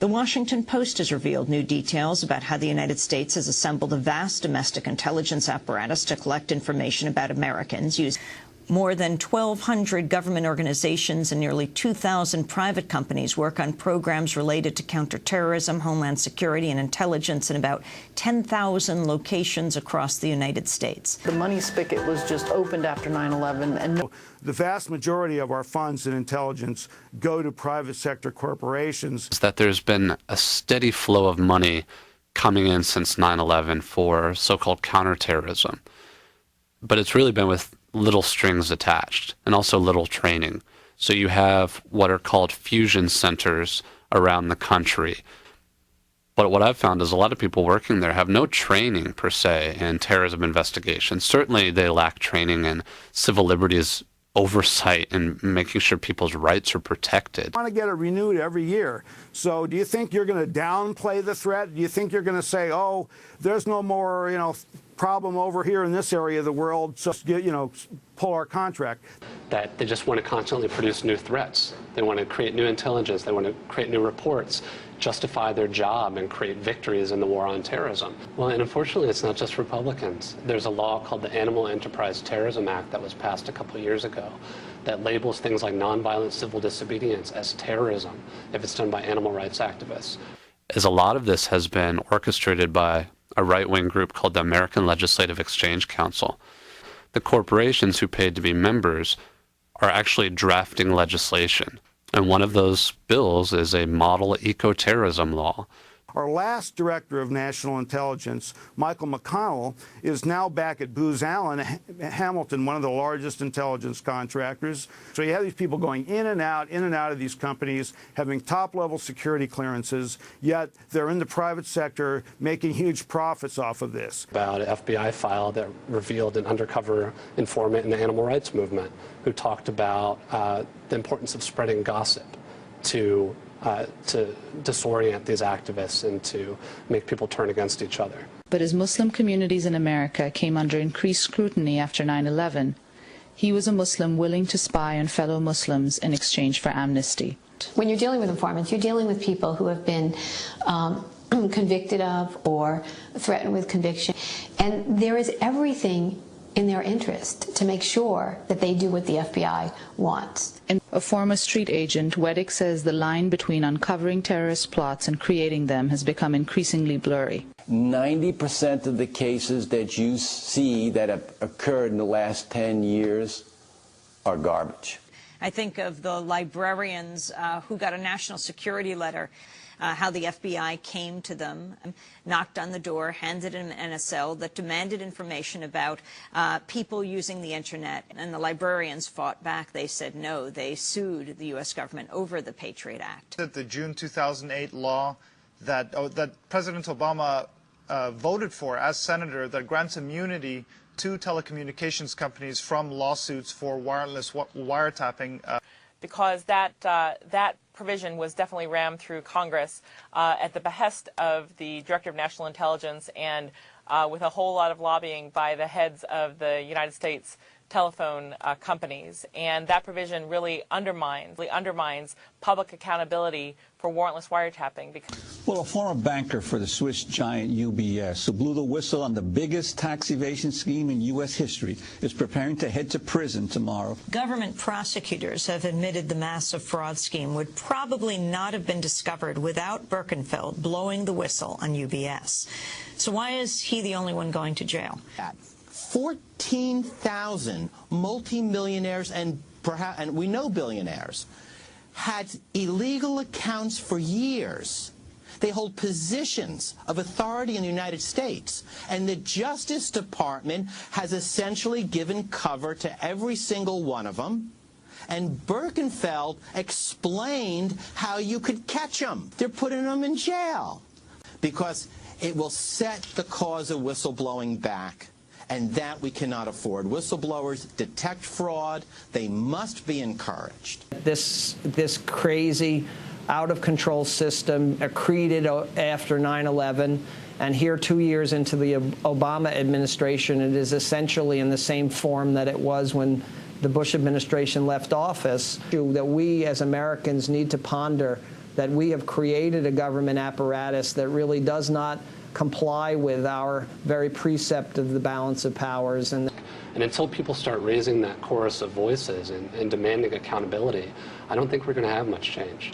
The Washington Post has revealed new details about how the United States has assembled a vast domestic intelligence apparatus to collect information about Americans using more than 1,200 government organizations and nearly 2,000 private companies work on programs related to counterterrorism, homeland security, and intelligence in about 10,000 locations across the United States. The money spigot was just opened after 9/11, and the vast majority of our funds in intelligence go to private sector corporations. Is that there's been a steady flow of money coming in since 9/11 for so-called counterterrorism, but it's really been with little strings attached and also little training. So you have what are called fusion centers around the country. But what I've found is a lot of people working there have no training per se in terrorism investigation. Certainly they lack training in civil liberties oversight and making sure people's rights are protected. I want to get it renewed every year. So do you think you're going to downplay the threat? Do you think you're going to say, oh, there's no more, problem over here in this area of the world, so, pull our contract? That they just want to constantly produce new threats. They want to create new intelligence. They want to create new reports, justify their job, and create victories in the war on terrorism. Well, and unfortunately, it's not just Republicans. There's a law called the Animal Enterprise Terrorism Act that was passed a couple years ago that labels things like nonviolent civil disobedience as terrorism if it's done by animal rights activists. As a lot of this has been orchestrated by a right-wing group called the American Legislative Exchange Council. The corporations who paid to be members are actually drafting legislation. And one of those bills is a model eco-terrorism law. Our last director of national intelligence, Michael McConnell, is now back at Booz Allen, Hamilton, one of the largest intelligence contractors. So you have these people going in and out of these companies, having top-level security clearances, yet they're in the private sector making huge profits off of this. About an FBI file that revealed an undercover informant in the animal rights movement who talked about the importance of spreading gossip to disorient these activists and to make people turn against each other. But as Muslim communities in America came under increased scrutiny after 9/11, he was a Muslim willing to spy on fellow Muslims in exchange for amnesty. When you're dealing with informants, you're dealing with people who have been convicted of or threatened with conviction, and there is everything in their interest to make sure that they do what the FBI wants. And a former street agent, Weddick says the line between uncovering terrorist plots and creating them has become increasingly blurry. 90% of the cases that you see that have occurred in the last 10 years are garbage. I think of the librarians who got a national security letter, how the FBI came to them, knocked on the door, handed them an NSL that demanded information about people using the internet, and the librarians fought back. They said no. They sued the U.S. government over the Patriot Act. The June 2008 law that President Obama voted for as senator that grants immunity to telecommunications companies from lawsuits for wireless wiretapping. Because that provision was definitely rammed through Congress at the behest of the Director of National Intelligence and with a whole lot of lobbying by the heads of the United States telephone companies. And that provision really undermines public accountability for warrantless wiretapping. Well, a former banker for the Swiss giant UBS, who blew the whistle on the biggest tax evasion scheme in U.S. history, is preparing to head to prison tomorrow. Government prosecutors have admitted the massive fraud scheme would probably not have been discovered without Birkenfeld blowing the whistle on UBS. So why is he the only one going to jail? 14,000 multimillionaires and we know billionaires had illegal accounts for years. They hold positions of authority in the United States, and the Justice Department has essentially given cover to every single one of them. And Birkenfeld explained how you could catch them. They're putting them in jail because it will set the cause of whistleblowing back. And that we cannot afford. Whistleblowers detect fraud. They must be encouraged. This crazy, out-of-control system accreted after 9/11, and here 2 years into the Obama administration, it is essentially in the same form that it was when the Bush administration left office. That we as Americans need to ponder that we have created a government apparatus that really does not comply with our very precept of the balance of powers. And until people start raising that chorus of voices and demanding accountability, I don't think we're going to have much change.